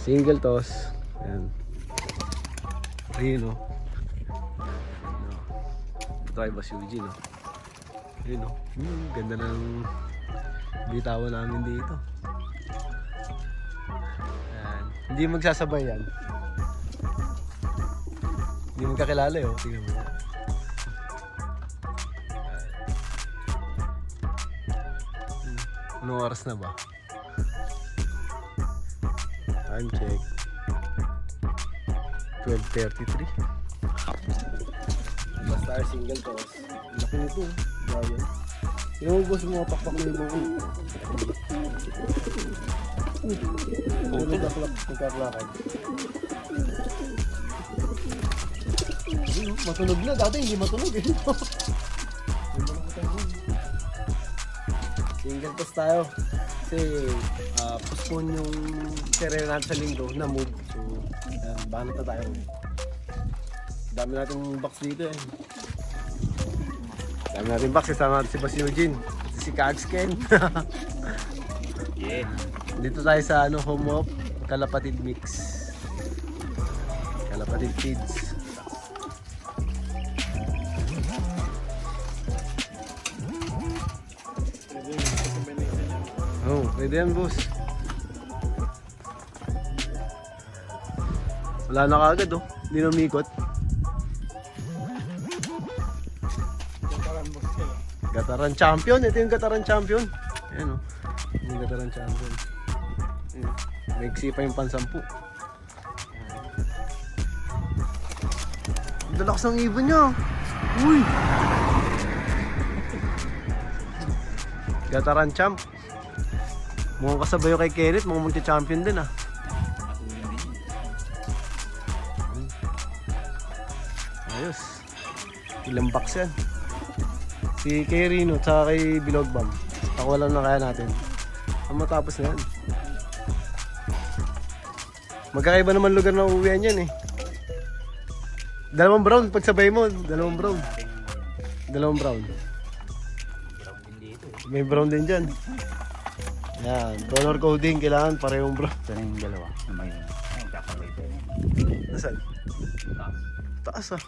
Single toss. Ayan. Ayun o. Ito ay Boss Eugene o. Ayun o. Ganda ng bitawan namin dito. Ayan. Hindi magsasabay yan. Hindi magkakilala eh. Tingnan mo. Anong oras na ba? Time check. 12:33. Basta tayo single toss. Laki nito. Bayan. Yung boss mo pakpak na yung buko. Nagkaklakad. Matunog na. Dati hindi matunog eh. Single toss tayo. Kasi postpone yung serye natin sa linggo na move. So, banat na tayo. Dami natin box dito eh. Dami natin box. Kasama natin si Boss Eugene. Si Kagsken. Yeah. Dito tayo sa home of Kalapatid Mix. Kalapatid Feeds. Oh, pwede yan, boss. Wala na kagad, oh. Hindi na umikot. Gataran champion. Ito yung Gataran champion. Ayan, oh. Yung Gataran champion. Ayan. Maiksi pa yung pansampu. Ang dalakas ng ibon niya. Uy! Gataran champ. Mukhang kasabay yung kay Kenneth, mukhang magka-champion din ah. Ayos. Ilang box yan. Si kay Rino, tsaka kay Bilogbam. Ako lang na kaya natin. Ang matapos na yan. Magkakaiba naman lugar na uuwihan yan eh. Dalawang brown, pagsabay mo. Dalawang brown. Dalawang brown. May brown din dyan. Yan, color coding kailangan parehong bro. Ito na yung dalawa na may kakabay pa yun. Nasaan? Taas ah.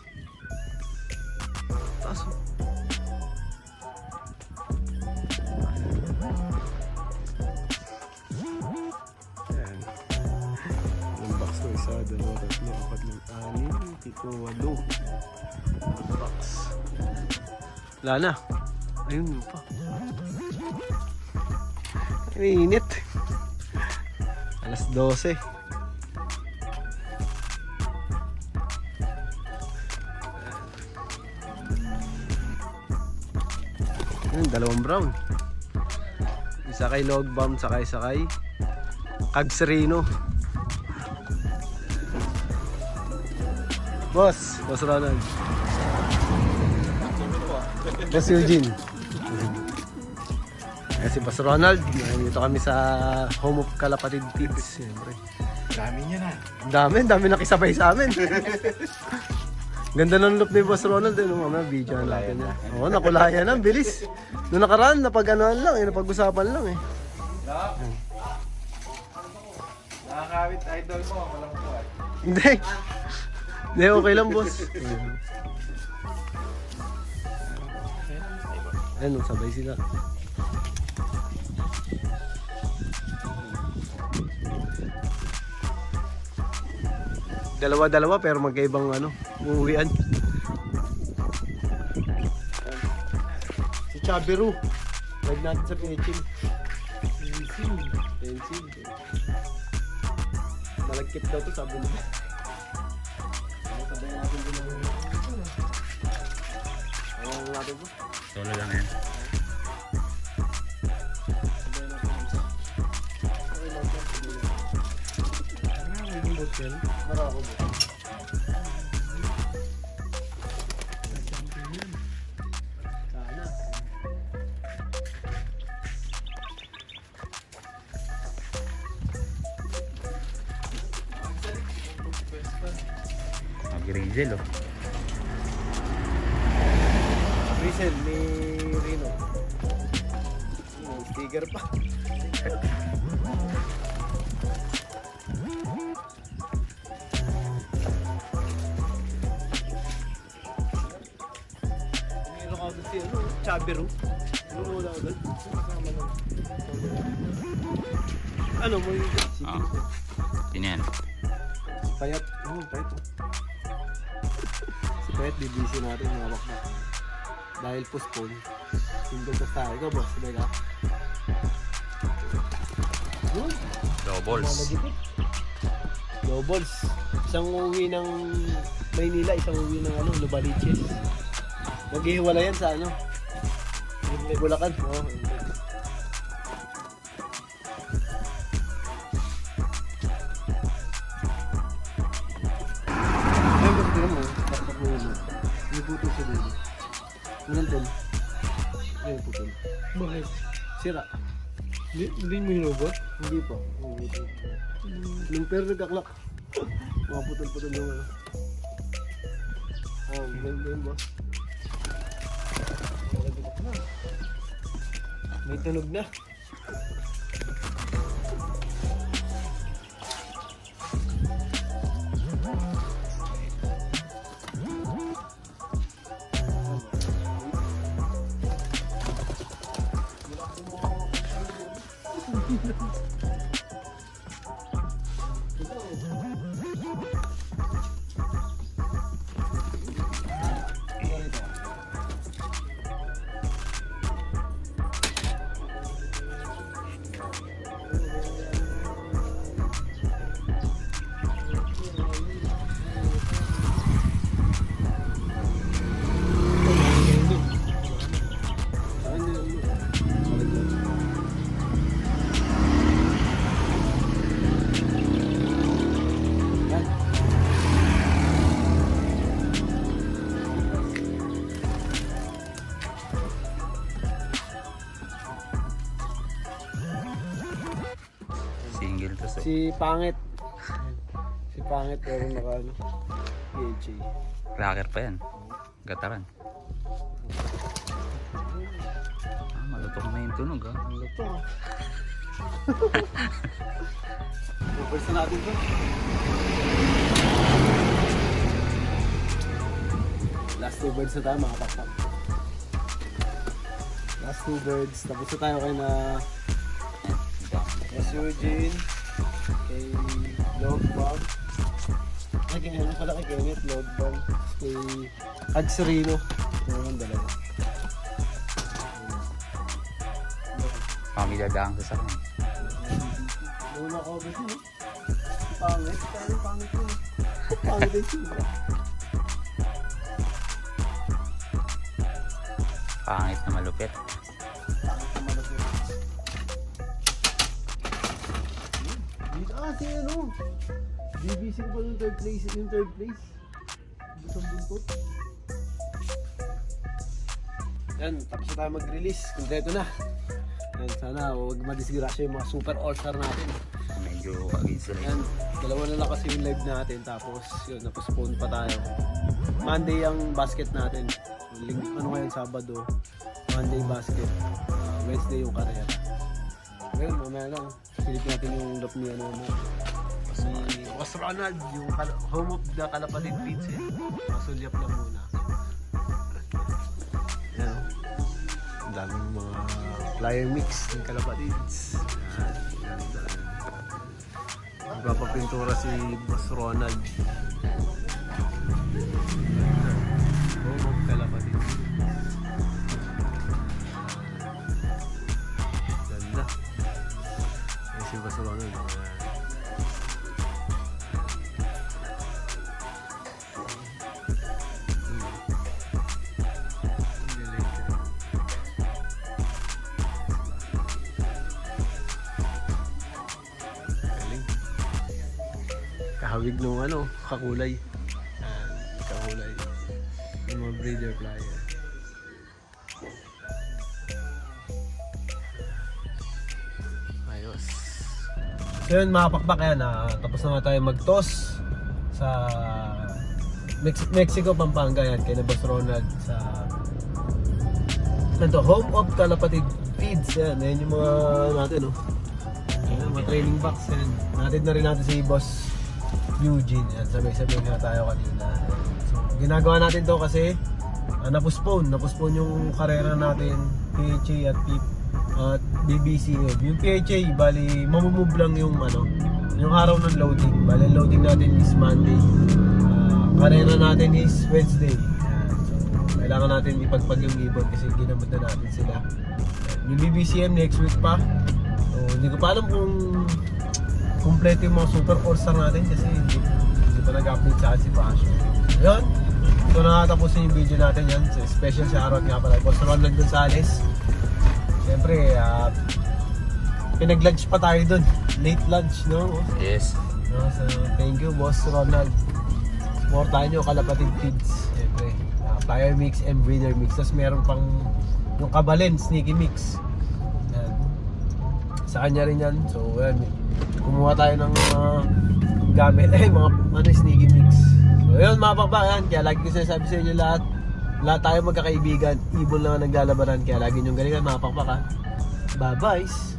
Taas ah. Yan. Yung box ko, isa, dalawa, tatlo, apat, anim, pito, walo. Box. Wala na. Ayun yun pa. Init. Alas 12. Ayun, dalawang brown. Isa kay Logbam, isa kay Kagsrino. Boss Ronald. Boss Eugene. Si Boss Ronald, dito kami sa home of Kalapatid Feeds. Siyempre. Dami niya na. Dami nakisabay sa amin. Ganda ng look ni Boss Ronald. Mamaya video natin yan. Oo, nakulayan na, bilis. Noong nakaraan, napag-anuhan lang, napag-usapan lang eh. Nakakawit idol mo, walang buhay. Hindi. Hindi, okay lang boss. Ayun, sabay sila. Dalawa-dalawa pero magkaibang uuwian. Si Chabiru. Wag natin sa pinitching. Pencil. Malagkit daw to, sabi nila. Sabay natin din ang natin po. Solo lang yan. Marako mo. Sana. Mag-Rizel oh. Rizel ni Rino. Sticker pa. Chabero. Ano wala agad? Ano mo yung Ah. Sino yan? payat? Oo, payat. Si payat, bibisi natin mga bakbak. Dahil postpone. Single tas tayo. Ikaw boss, sabay ka. Yun. Doubles. Doubles. Isang uwi ng Maynila, isang uwi ng Lubaliches. Maghihiwala yan sa Bulacan. Oo. Ay, ba't tingnan mo? Bakit mo yun? May putol sa dulo. Anong tol? Ay, putol. Bakit? Sira. Hindi mo hinubot? Hindi pa. Nung pero nagkaklak. Mga putol-putol yung ganda yun boss. May tunog na. Single to so. Si Pangit. Si Pangit pero PHA. Cracker pa yan. Gataran. Malutong na yung tunog ha. Ano to? Focus na natin to. Last 2 birds na tayo mga pakpak. Last 2 birds. Tapos na tayo kay na Mas Eugene, kay Logbang. Ay, kay Kenneth pala kay Kenneth, Logbang. Kay Agserino. Ito naman dalawa. Kami dadaan sa sakin. Luna ko ba siya? Pangit. Kaya pangit yun. Pangit din siya. Pangit na malupit. Si BBC ko pa yung third place. Busang buntot. Yan, tapos na tayo mag-release. Kompleto na. Yan, sana huwag madisgrasya yung mga super all-star natin. Medyo against the line. Yan, dalawa na lang kasi yung live natin. Tapos yun, napospone pa tayo. Monday ang basket natin. Ngayon, Sabado. Monday basket. Wednesday yung karera. Ngayon, mamaya lang. Silipin natin yung lap ni si Was Ronald, yung home of the Kalapatid Pizza. Masulyap lang muna. Yan. Ang daming mga flyer mix ng Kalapatids. Yan. Magpapapintura si Was Ronald. Home of Kalapatid. Ganda. Ay, si Was Ronald. Kahawig nung kakulay. Kakulay. Yung mga breeder flyer. Ayos. So yun mga pakpak yan, tapos na tayo mag-toss sa Mexico, Pampanga yan, kay Boss Ronald sa Home of Kalapatid Feeds. Yan yung mga natin Yan, mga training box yan. Natin na rin natin si Boss Eugene. Yan, sabay-sabay nga tayo kanina. So ginagawa natin to kasi Napospone yung karera natin, PHA at PIP at BBCM. Yung PHA, bali mamumove lang yung yung araw ng loading. Bali loading natin is Monday. Karera natin is Wednesday. So, kailangan natin ipagpag yung ibon kasi ginamot na natin sila. Yung BBCM next week pa. So, hindi ko pa alam kung kompleto yung mga super all-star natin kasi hindi pa nag-update sa akin si Passion. Yun. So nakatapusin yung video natin yan. So, special shoutout nga pala. Boss Ronald Gonzales. Siyempre, pinag-lunch pa tayo dun. Late lunch, no? Yes. No, so, thank you, Boss Ronald. Supportahan nyo, Kalapatid Kids. Siyempre, Flyer Mix and Breeder Mix. Tapos meron pang yung Kabalen, Sneaky Mix. Yan. Sa kanya rin yan. So, yan. Kumuha tayo ng mga gamit. Mga Sneaky Mix. So, yun mga pakbakan. Kaya lagi ko sinasabi sa inyo lahat tayo magkakaibigan. Ibon lang ang naglalabanan. Kaya lagi nyong galingan mga pakbakan. Bye-bye.